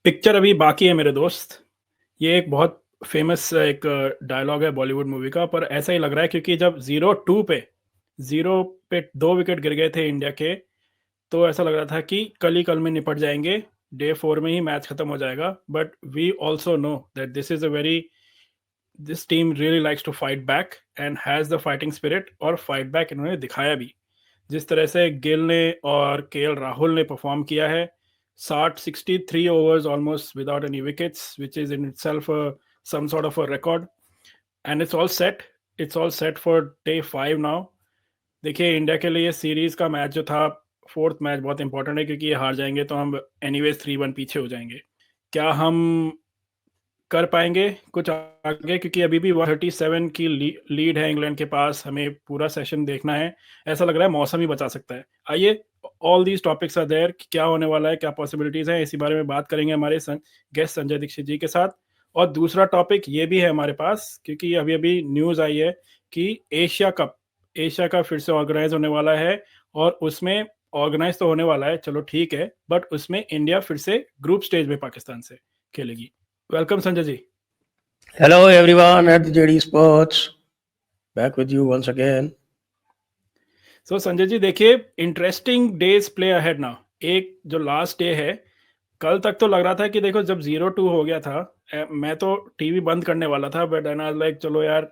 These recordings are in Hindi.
पिक्चर अभी बाकी है मेरे दोस्त। ये एक बहुत फेमस एक डायलॉग है बॉलीवुड मूवी का, पर ऐसा ही लग रहा है क्योंकि जब 0 पे 2 विकेट गिर गए थे इंडिया के, तो ऐसा लग रहा था कि कल ही कल में निपट जाएँगे, डे 4 में ही मैच खत्म हो जाएगा। But we also know that this team really likes to fight back and has the fighting spirit, और फाइट बैक इन्होंने दिखाया भी। जिस तरह से गिल ने और केएल राहुल ने परफॉर्म किया है, 63 overs almost without any wickets, which is in itself some sort of a record, and it's all set for day 5 now. देखिए, इंडिया के लिए सीरीज का मैच जो था, फोर्थ मैच बहुत इंपॉर्टेंट है, क्योंकि ये हार जाएंगे तो हम एनीवेज 3-1 पीछे हो जाएंगे। क्या हम कर पाएंगे कुछ आगे, क्योंकि अभी भी 137 की लीड है इंग्लैंड के पास। हमें पूरा सेशन देखना है, ऐसा लग रहा है मौसम ही बचा सकता है। आइए, all these topics are there, क्या होने वाला है, क्या पॉसिबिलिटीज हैं, इसी बारे में बात करेंगे हमारे गेस्ट संजय दीक्षित जी के साथ। और दूसरा टॉपिक ये भी है हमारे पास, क्योंकि अभी अभी न्यूज आई है कि एशिया कप फिर से ऑर्गेनाइज होने वाला है, और उसमें ऑर्गेनाइज तो होने वाला है, चलो ठीक है, बट उसमें इंडिया फिर से ग्रुप स्टेज में पाकिस्तान से खेलेगी। Welcome Sanjay ji. Hello everyone at the JD Sports. Back with you once again. सो संजय जी, देखिए, interesting days play ahead now. एक जो लास्ट डे है, कल तक तो लग रहा था कि देखो, जब 0-2 हो गया था, मैं तो टीवी बंद करने वाला था, बट आई वाज लाइक चलो यार,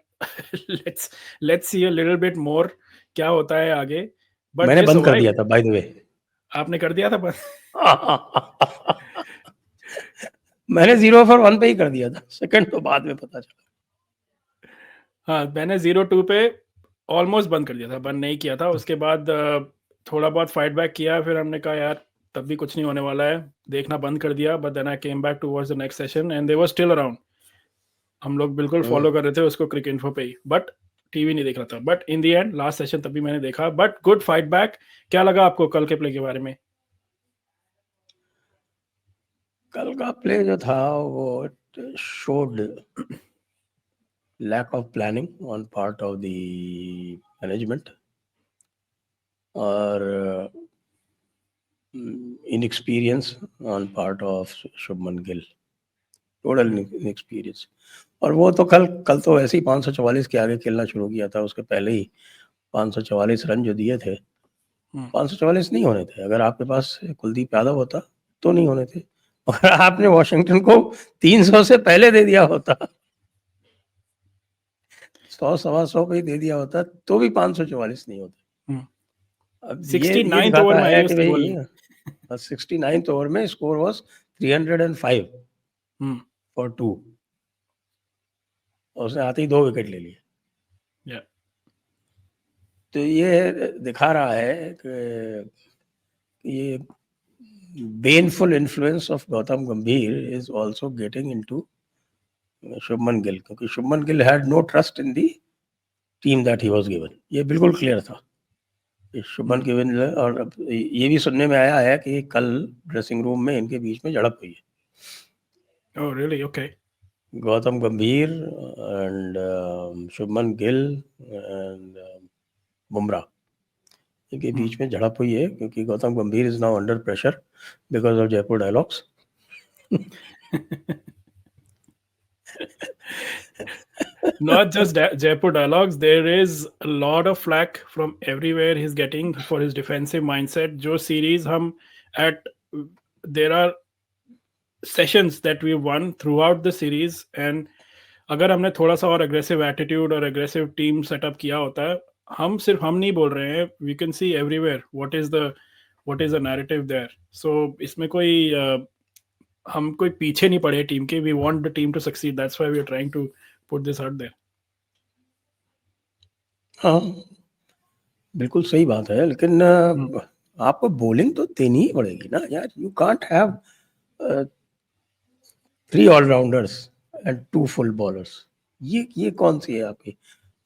let's see a little bit more, क्या होता है आगे। बट मैंने दे बंद कर सर्वाइव। दिया था बाय द वे. आपने कर दिया था बंद? मैंने 0 for 1 पे ही कर दिया था, सेकंड तो बाद में पता चला. हाँ, मैंने 0-2 पे ऑलमोस्ट बंद कर दिया था, बंद नहीं किया था। उसके बाद थोड़ा बहुत फाइट बैक किया, फिर हमने कहा यार तब भी कुछ नहीं होने वाला है, देखना बंद कर दिया। But then I came back towards the next session and they were still around. हम लोग बिल्कुल फॉलो कर रहे थे उसको क्रिक इन्फो पे ही, बट टीवी नहीं देख रहा था। But in the end last session तभी मैंने देखा, बट गुड फाइट बैक। क्या लगा आपको कल के प्ले के बारे में? कल का प्ले जो था वो showed lack of planning on part of the management और inexperience on part of Shubman Gill. Total inexperience. और वो तो कल तो ऐसे ही 544 के आगे खेलना शुरू किया था. उसके पहले ही 544 रन जो दिए थे, 544 नहीं होने थे. अगर आपके पास कुलदीप यादव होता तो नहीं होने थे. और आपने वॉशिंगटन को 300 से पहले दे दिया होता, 100-125 पे ही दे दिया होता, तो भी 544 नहीं होते. अब ये 69th दिखाता ओवर में है आई कि उसकी भाई बॉलिंग। 69th ओवर में स्कोर वाज 305 फॉर 2. और उसने आते ही 2 विकेट ले लिए. तो ये दिखा रहा है कि ये baneful influence of Gautam Gambhir is also getting into Shubman Gill, क्योंकि Shubman Gill had no trust in the team that he was given. ये बिल्कुल क्लियर था. शुभमन गिल, और ये भी सुनने में आया है कि कल ड्रेसिंग रूम में इनके बीच में झड़प हुई है. Oh really? Okay. गौतम गंभीर एंड शुभमन गिल एंड बुमराह, इनके बीच में झड़प हुई है, क्योंकि गौतम गंभीर is now under pressure because of Jaipur dialogues. Not just Jaipur dialogues, there is a lot of flack from everywhere he's getting for his defensive mindset. जो series हम at there are sessions that we won throughout the series, and अगर हमने थोड़ा सा और aggressive attitude और aggressive team setup किया होता है, हम नहीं बोल रहे हैं, we can see everywhere what is the narrative there. So इसमें कोई हम कोई पीछे नहीं पड़े टीम के. We want the team to succeed, that's why we are trying to put this out there. हाँ, बिल्कुल सही बात है, लेकिन आपको बॉलिंग तो देनी ही पड़ेगी ना यार. You can't have 3 allrounders and 2 full bowlers. ये कौन सी है आपकी?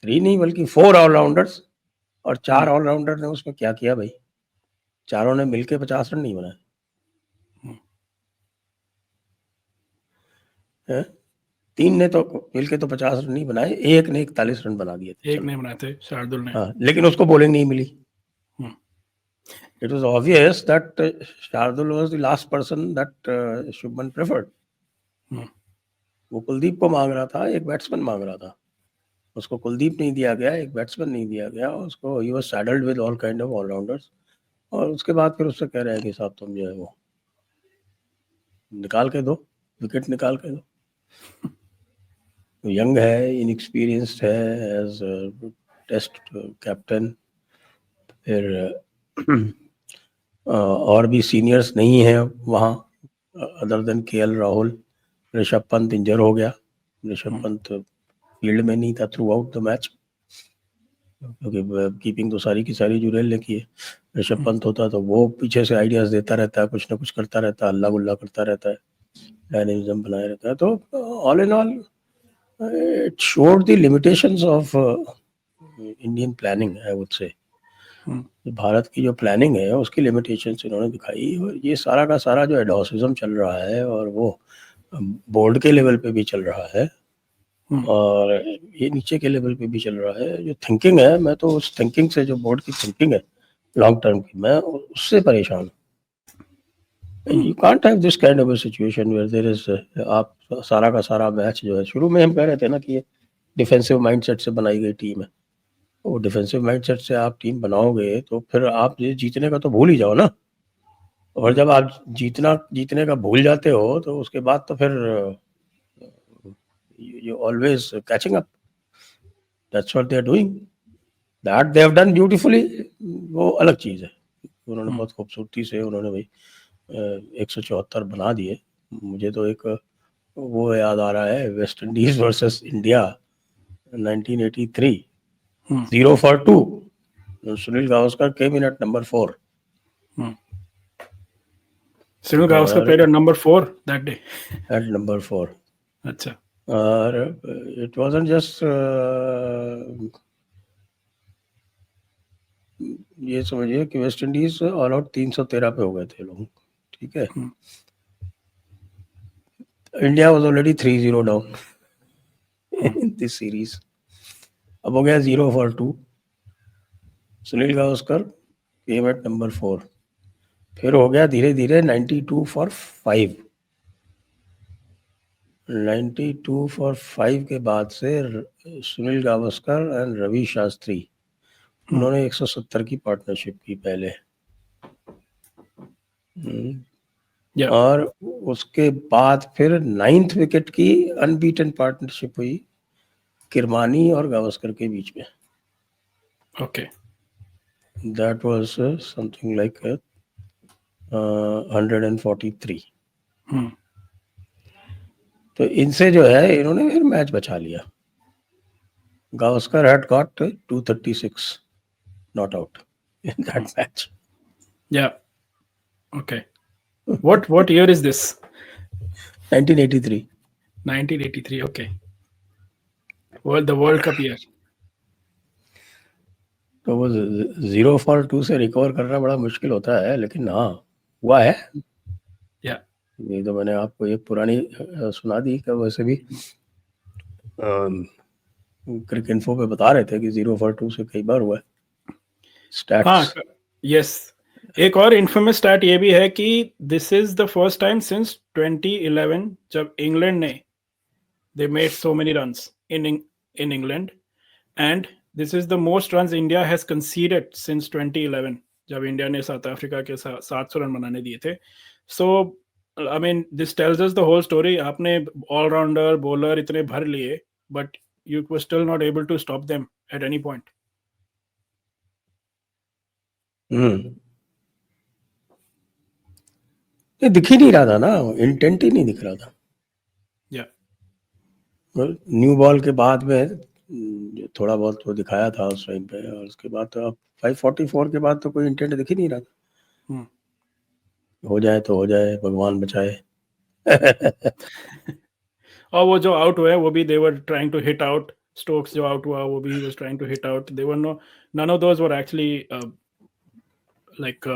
3 नहीं बल्कि 4 ऑलराउंडर्स, और 4 ऑलराउंडर ने उसमें क्या किया भाई? चारों ने मिलके 50 रन नहीं बनाए. 3 ने तो मिलके तो 50 रन नहीं बनाए, एक ने 41 रन बना दिए थे. एक नहीं बनाए थे, शार्दुल ने. हाँ, लेकिन उसको बॉलिंग नहीं मिली. It was obvious that Shardul was the last person that Shubman preferred. वो कुलदीप को मांग रहा था, एक बैट्समैन मांग रहा था, उसको कुलदीप नहीं दिया गया, एक बैट्समैन नहीं दिया गया उसको. He was saddled with all kind of allrounders. और उसके बाद फिर उससे कह रहे हैं कि साहब तुम जो है वो निकाल के दो, विकेट निकाल के दो. यंग है, इनएक्सपीरियंस्ड है एज टेस्ट कैप्टन. फिर और भी सीनियर्स नहीं है वहाँ other than KL Rahul. Rishabh Pant injure हो गया. ऋषभ पंत फील्ड में नहीं था थ्रू आउट द मैच, क्योंकि कीपिंग तो सारी की सारी जुरेल ने की है. ऋषभ पंत होता तो वो पीछे से आइडियाज देता रहता है, कुछ ना कुछ करता रहता है, अल्लाह गुल्ला करता रहता है, डायनेमिज्म बनाए रहता है. तो all in all it showed the limitations of Indian planning, I would say. Bharat की जो प्लानिंग है उसकी लिमिटेशंस इन्होंने दिखाई. और ये सारा का सारा जो एडोसिज्म चल रहा है और वो बोर्ड के लेवल पे भी चल रहा है और ये नीचे के लेवल पे भी चल रहा है. जो थिंकिंग है, मैं तो उस थिंकिंग से, जो बोर्ड की थिंकिंग है लॉन्ग टर्म की, मैं उससे परेशान हूँ. You can't have this kind of a situation where there is, आप सारा का सारा मैच जो है, शुरू में हम कह रहे थे ना कि ये डिफेंसिव माइंडसेट से बनाई गई टीम है. वो डिफेंसिव माइंडसेट से आप टीम बनाओगे तो फिर आप ये जीतने का तो भूल ही जाओ ना. और जब आप जीतने का भूल जाते हो तो उसके बाद तो फिर you always catching up. That's what they are doing. That they have done beautifully. वो अलग चीज है. उन्होंने बहुत खूबसूरती से उन्होंने भाई 174 बना दिए. मुझे तो एक वो याद आ रहा है, West Indies versus India 1983, 0 for 2. Sunil Gavaskar came in at number 4. Sunil Gavaskar played at number 4 that day. At number 4. अच्छा. और it wasn't just ये समझिए कि वेस्ट इंडीज ऑल आउट 313 पे हो गए थे लोग. ठीक है. India was already 3-0 down in this series. अब हो गया 0 for 2. Sunil Gavaskar came at number 4. फिर हो गया धीरे धीरे 92 for 5. 92 for 5 के बाद से सुनील गावस्कर एंड रवि शास्त्री उन्होंने 170 की पार्टनरशिप की पहले. और उसके बाद फिर 9th विकेट की अनबीटन पार्टनरशिप हुई किरमानी और गावस्कर के बीच में. Okay. That was something like 143. तो इनसे जो है इन्होंने फिर मैच बचा लिया. Gavaskar had got 236 not out in that match. Yeah. Okay. What year is this? 1983. 1983. Okay. The World Cup year. तो वो 0 for 2 से रिकवर करना बड़ा मुश्किल होता है, लेकिन हाँ हुआ है. Yeah. ये तो मैंने आपको एक पुरानी सुना दी कि वैसे भी क्रिक इन्फो पे बता रहे थे कि 0 for 2 से कई बार हुआ है. स्टैट्स. हाँ. यस. एक और इन्फेमस स्टैट ये भी है कि this is the first time since 2011 जब इंग्लैंड ने they made so many runs in England and this is the most runs India has conceded since 2011 जब इंडिया ने साउथ अफ्रीका के 700 रन बनाने दिए थे. So I mean this tells us the whole story. आपने ऑलराउंडर बॉलर इतने भर लिए but you were still not able to stop them at any point. ये दिख ही नहीं रहा था ना, इंटेंट ही नहीं दिख रहा था. न्यू बॉल के बाद में थोड़ा बहुत वो दिखाया था उस टाइम पे, और उसके बाद तो अब 544 के बाद तो कोई इंटेंट दिख ही नहीं रहा था. हो जाए तो हो जाए, भगवान बचाए. और वो जो आउट हुए वो भी they were trying to hit out. Stokes जो आउट हुआ वो भी was trying to hit out. They were none of those were actually like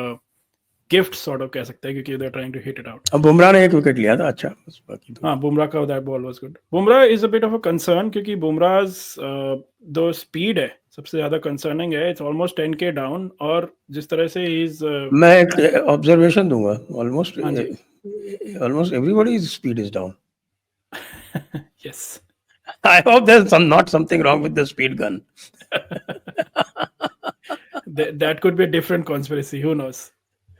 gifts sort of कह सकते हैं, क्योंकि they're trying to hit it out. अब बुमराह ने एक विकेट लिया था. अच्छा, बाकी तो हाँ, बुमराह का that ball was good. Bumrah is a bit of a concern क्योंकि बुमराह's जो स्पीड है सबसे ज्यादा कंसर्निंग है. It's almost 10K down. और जिस तरह से ही इज मैं एक ऑब्जर्वेशन दूंगा. ऑलमोस्ट हाँ जी. Almost everybody's speed is down. Yes. I hope there's not something wrong with the speed gun. That could be a different conspiracy. Who knows?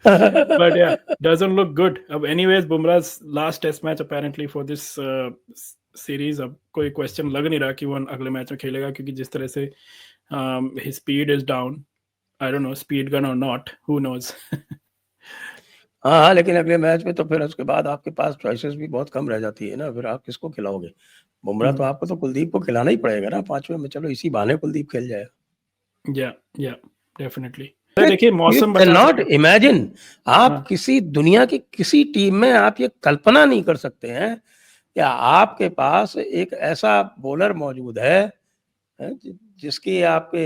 But yeah, doesn't look good. Anyways, Bumrah's last test match apparently for this series. अब कोई question लग नहीं रहा कि वो अगले मैच में खेलेगा, क्योंकि जिस तरह से his speed is down. I don't know, speed gun or not. Who knows? हाँ, लेकिन अगले मैच में तो फिर उसके बाद आपके पास चॉइसेस भी बहुत कम रह जाती है ना. फिर आप किसको खिलाओगे? बुमराह तो आपको तो कुलदीप को खिलाना ही पड़ेगा ना 5वें में. चलो इसी बहाने कुलदीप खेल जाएगा. Yeah, definitely. देखिए मौसम बचा नॉट इमेजिन. आप हाँ. किसी दुनिया की किसी टीम में आप ये कल्पना नहीं कर सकते हैं कि आपके पास एक ऐसा बॉलर मौजूद है जिसकी आपके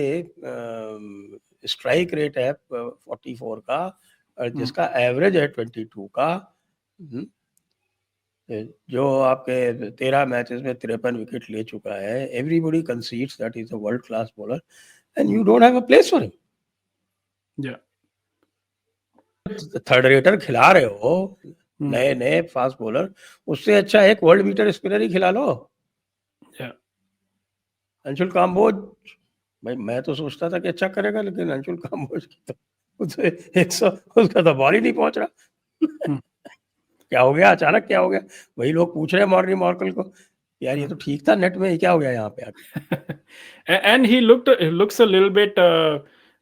स्ट्राइक रेट है 44 का और जिसका एवरेज है 22 का, जो आपके 13 मैचेस में 53 विकेट ले चुका है. Everybody कंसीड्स that is a world class bowler and you don't have a place for him. Third rater खिला रहे हो नए नए फास्ट बॉलर, उससे अच्छा एक वर्ल्ड बीटर स्पिनर ही खिला लो. अंशुल काम्बोज, भाई मैं तो सोचता था कि अच्छा करेगा, लेकिन अंशुल काम्बोज की तो उसका तो बॉल ही नहीं पहुंच रहा. क्या हो गया अचानक, क्या हो गया? वही लोग पूछ रहे हैं मॉर्नी मॉर्कल को, यार ये तो ठीक था नेट में, क्या हो गया यहाँ पे आके? And he looks a little bit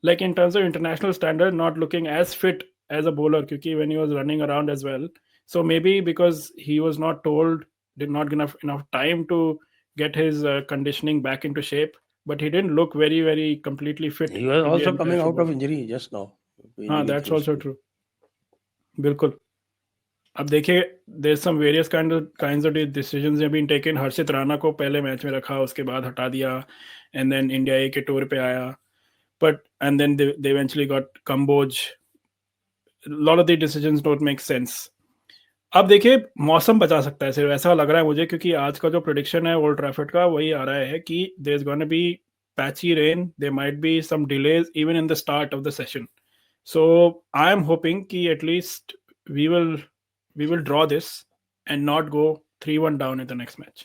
like in terms of international standard not looking as fit as a bowler, क्योंकि when he was running around as well, so maybe because he was not told, did not get enough time to get his conditioning back into shape, but he didn't look very completely fit. He was also coming out of injury just now. हाँ, that's also true. बिल्कुल. अब देखिए there some various kinds of decisions have been taken. Harshit Rana को पहले मैच में रखा, उसके बाद हटा दिया, एंड देन इंडिया ए के टूर पे आया, but and then they eventually got Kamboj. Lot of the decisions don't make sense. अब देखिए मौसम बचा सकता है, सिर्फ ऐसा लग रहा है मुझे, क्योंकि आज का जो प्रेडिक्शन है ओल्ड ट्रैफर्ड का वही आ रहा है कि there is gonna be patchy rain, there might be some delays even in the start of the session. So I am hoping कि at least we will draw this and not go 3-1 down in the next match.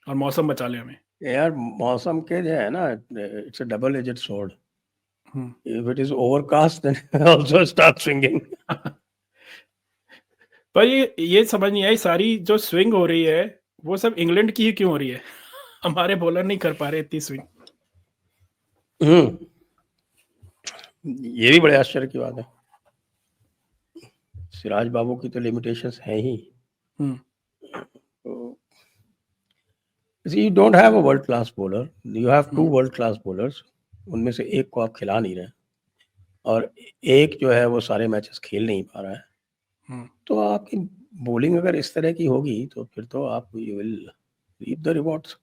और मौसम बचा ले हमें. यार मौसम के जो है ना, it's a double edged sword. If it is overcast then also start swinging. पर ये समझ नहीं आई, सारी जो स्विंग हो रही है वो सब इंग्लैंड की ही क्यों हो रही है? हमारे बॉलर नहीं कर पा रहे इतनी स्विंग. ये भी बड़े आश्चर्य की बात है. सिराज बाबू की तो लिमिटेशंस है ही. You don't have a world class bowler. You have two world class bowlers. उनमें से एक को आप खिला नहीं रहे, और एक जो है वो सारे मैचेस खेल नहीं पा रहा है. तो आपकी बॉलिंग अगर इस तरह की होगी तो फिर तो आप you will reap the rewards.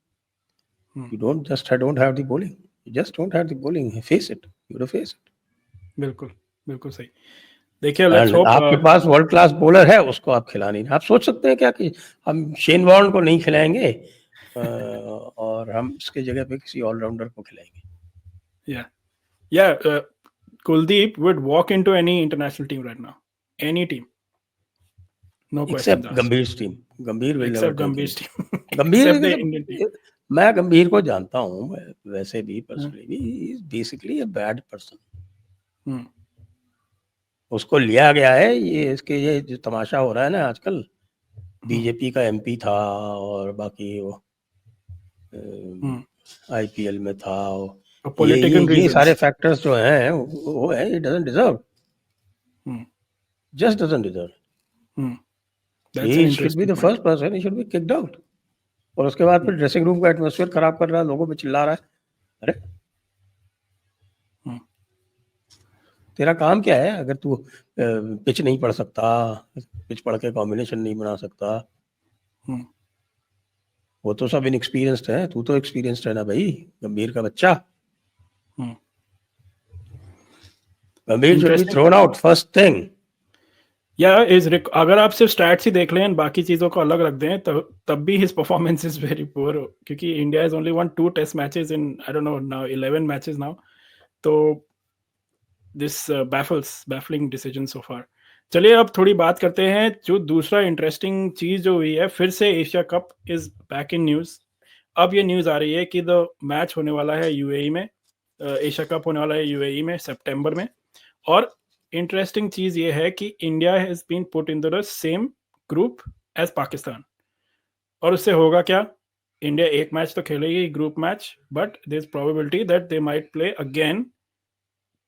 You don't have the bowling. You just don't have the bowling. Face it. You have to face it. बिल्कुल सही. देखिए लेट्स होप आपके पास वर्ल्ड क्लास बॉलर है, उसको आप खिला नहीं. आप सोच सकते हैं क्या कि हम शेन वॉर्न को नहीं खिलाएंगे और हम इसके जगह पे किसी ऑलराउंडर को खिलाएंगे? Kuldeep would walk into any international team right now, any team, no questions except Gambhir's team. Gambhir will except never Gambhir's team. Gambhir the Indian team. मैं गंभीर को जानता हूँ वैसे भी personally. he is basically a bad person. उसको लिया गया है, ये जो तमाशा हो रहा है ना आजकल, बीजेपी का एमपी था और बाकी वो आईपीएल में था, ये सारे फैक्टर्स जो हैं वो है, it doesn't deserve. Just doesn't deserve. He should be the first person. He should be kicked out. और उसके बाद फिर ड्रेसिंग रूम का एटमॉस्फेयर खराब कर रहा है, लोगों पे चिल्ला रहा है. अरे तेरा काम क्या है? अगर तू पिच नहीं पढ़ सकता, पिच पढ़ के कॉम्बिनेशन नहीं बना सकता, वो तो सब इनएक्सपीरियंस्ड है, तू तो एक्सपीरियंस्ड है ना भाई, गंभीर का बच्चा. गंभीर should be thrown out first thing. या अगर आप सिर्फ स्टैट्स ही देख लें बाकी चीज़ों को अलग रख दें तब भी his performance is very poor, क्योंकि India is only one 2 test matches in I don't know now 11 matches now. तो this baffling decision so far. चलिए अब थोड़ी बात करते हैं जो दूसरा इंटरेस्टिंग चीज़ जो हुई है, फिर से Asia cup is back in news. अब ये न्यूज़ आ रही है कि द मैच होने वाला है यूएई में, एशिया कप होने वाला है यूएई में सितंबर में। और इंटरेस्टिंग चीज ये है कि India has been put in the same group as Pakistan. और उससे होगा क्या, इंडिया एक मैच तो खेलेगी group match, but there is probability that they might play again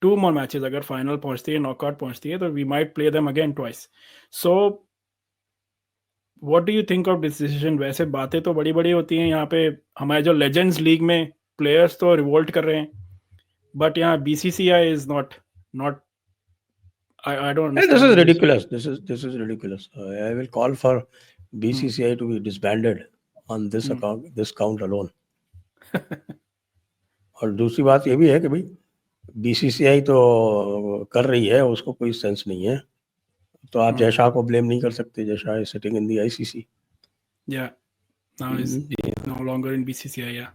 2 more matches. अगर फाइनल पहुंचती है, नॉकआउट पहुंचती है, तो we might play them again twice. So what do you think of this decision? वैसे बातें तो बड़ी बड़ी होती हैं यहाँ पे, हमारे जो लेजेंड्स लीग में प्लेयर्स तो रिवोल्ट कर रहे हैं, बट यहाँ BCCI is not not I don't Hey, this understand is the decision. ridiculous. This is ridiculous. I will call for Hmm. BCCI to be disbanded on this Hmm. account, this count alone. और दूसरी बात ये भी है कि भाई बीसीसीआई तो कर रही है, उसको कोई सेंस नहीं है, तो आप जय शाह को ब्लेम नहीं कर सकते। Jay Shah is sitting in the ICC. Yeah, now he's no longer in BCCI. Yeah.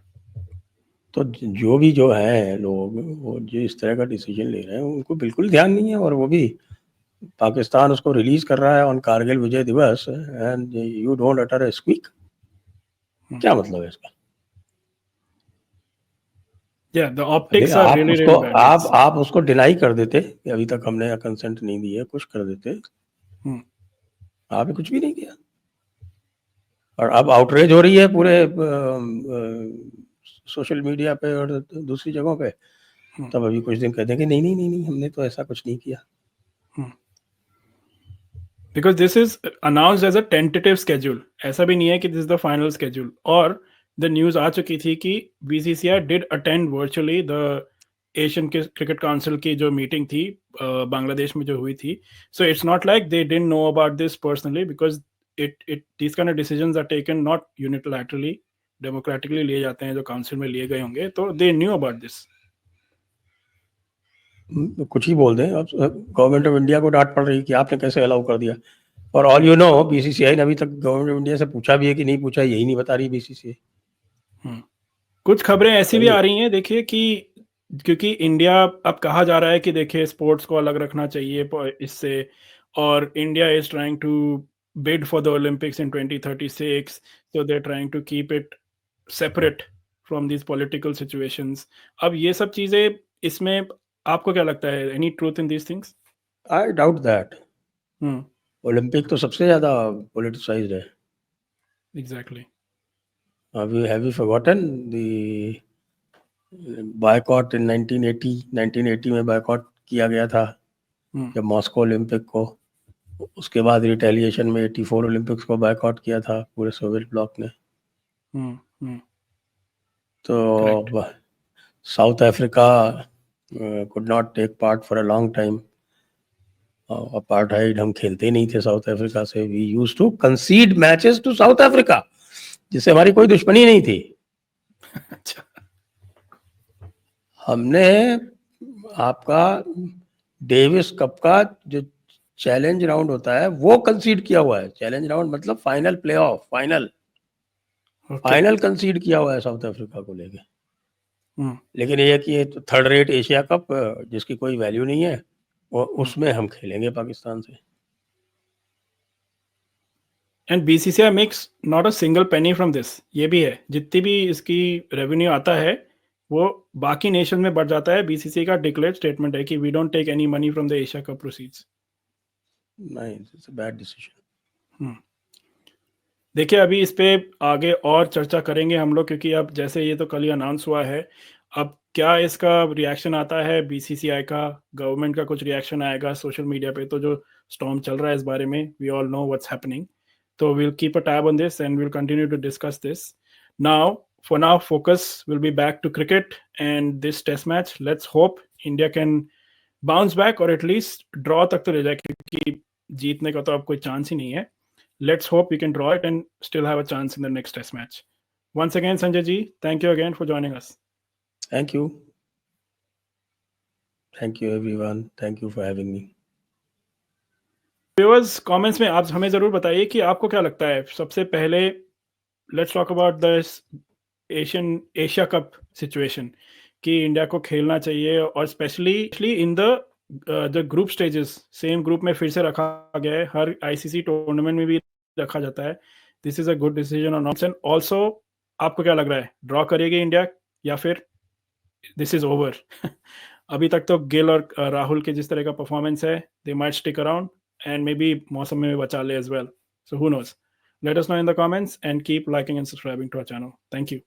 तो जो है लोग, वो जो इस तरह का डिसीजन ले रहे हैं, उनको बिल्कुल ध्यान नहीं है। और वो भी पाकिस्तान उसको रिलीज कर रहा है ऑन कारगिल विजय दिवस, and you don't utter a squeak. क्या मतलब है इसका? Yeah, the optics are आप really उसको really bad. Yes. आप उसको डिनाई कर देते कि अभी तक हमने कंसेंट नहीं दी है, कुछ कर देते। Hmm. आपने कुछ भी नहीं किया। और अब आउटरेज हो रही है पूरे सोशल मीडिया पे और दूसरी जगहों पे। तब अभी कुछ दिन कहते हैं कि नहीं नहीं नहीं नहीं, हमने तो ऐसा कुछ नहीं किया। Because this is announced as a tentative schedule. ऐसा भी नहीं है कि this is the final schedule. और the news आ चुकी थी कि BCCI did attend virtually the Asian cricket council की जो मीटिंग थी बांग्लादेश में जो हुई थी। So it's not like they didn't know about this personally, because it this kind of decisions are taken not unilaterally, democratically लिए जाते हैं जो काउंसिल में लिए गए होंगे, तो दे न्यू अबाउट दिस। कुछ ही बोल दें। अब गवर्नमेंट ऑफ इंडिया को डांट पड़ रही कि आपने कैसे अलाउ कर दिया। और ऑल यू नो, बीसीसीआई ने अभी तक गवर्नमेंट ऑफ इंडिया से पूछा भी है कि नहीं पूछा, यही नहीं बता रही बीसीसीआई। कुछ खबरें ऐसी भी आ रही हैं, देखिए कि क्योंकि इंडिया अब कहा जा रहा है कि देखिए स्पोर्ट्स को अलग रखना चाहिए इससे, और India is trying to bid for the Olympics in 2036, so they trying to keep it separate from these political situations. अब ये सब चीजें इसमें आपको क्या लगता है, any truth in these things? I doubt that. Olympic तो सबसे ज्यादा पॉलिटिसाइज्ड है। Exactly. have you forgotten the boycott in 1980 में बायकॉट किया गया था जब मॉस्को ओलंपिक को। उसके बाद रिटेलिएशन में 84 ओलंपिक्स को बायकॉट किया था पूरे सोवियत ब्लॉक ने। तो South Africa could not take part for a long time. Apartheid हम खेलते नहीं थे साउथ अफ्रीका से। We used to concede matches to South Africa, जिससे हमारी कोई दुश्मनी नहीं थी। हमने आपका डेविस कप का जो चैलेंज राउंड होता है वो कंसीड किया हुआ है। चैलेंज राउंड मतलब फाइनल प्लेऑफ, फाइनल कंसीड किया हुआ है साउथ अफ्रीका को लेके। लेकिन ये कि ये तो थर्ड रेट एशिया कप जिसकी कोई वैल्यू नहीं है, और उसमें हम खेलेंगे पाकिस्तान से। And BCCI makes not a single penny from this. ये भी है, जितनी भी इसकी रेवेन्यू आता है वो बाकी नेशन में बढ़ जाता है। बीसीसीआई का डिक्लेयर स्टेटमेंट है कि we don't take any money from the Asia cup proceeds. नहीं, इट्स अ बैड डिसीजन। देखिए अभी इस पे आगे और चर्चा करेंगे हम लोग, क्योंकि अब जैसे ये तो कल ही अनाउंस हुआ है, अब क्या इसका रिएक्शन आता है बीसीसीआई का, गवर्नमेंट का कुछ रिएक्शन आएगा सोशल मीडिया पे, तो जो स्टॉर्म चल रहा है इस बारे में, we all know what's happening. So we'll keep a tab on this and we'll continue to discuss this. For now, focus will be back to cricket and this test match. Let's hope India can bounce back or at least draw तक तो ले जाए, क्योंकि जीतने का तो अब कोई चांस ही नहीं है। Let's hope we can draw it and still have a chance in the next test match. Once again, Sanjay ji, thank you again for joining us. Thank you. Thank you everyone. Thank you for having me. Viewers comments में आप हमें ज़रूर बताइए कि आपको क्या लगता है सबसे पहले let's talk about the Asia cup situation कि इंडिया को खेलना चाहिए और specially in the group stages same group में फिर से रखा गया है, हर आईसीसी टूर्नामेंट में भी रखा जाता है। This is a good decision और नॉट। एंड ऑल्सो आपको क्या लग रहा है, ड्रॉ करेगी इंडिया या फिर दिस इज ओवर? अभी तक तो गिल और राहुल के जिस तरह का परफॉर्मेंस है, they might stick around and may be मौसम में भी बचा ले as well. So who knows? Let us know in the comments and keep liking and subscribing to our channel. Thank you.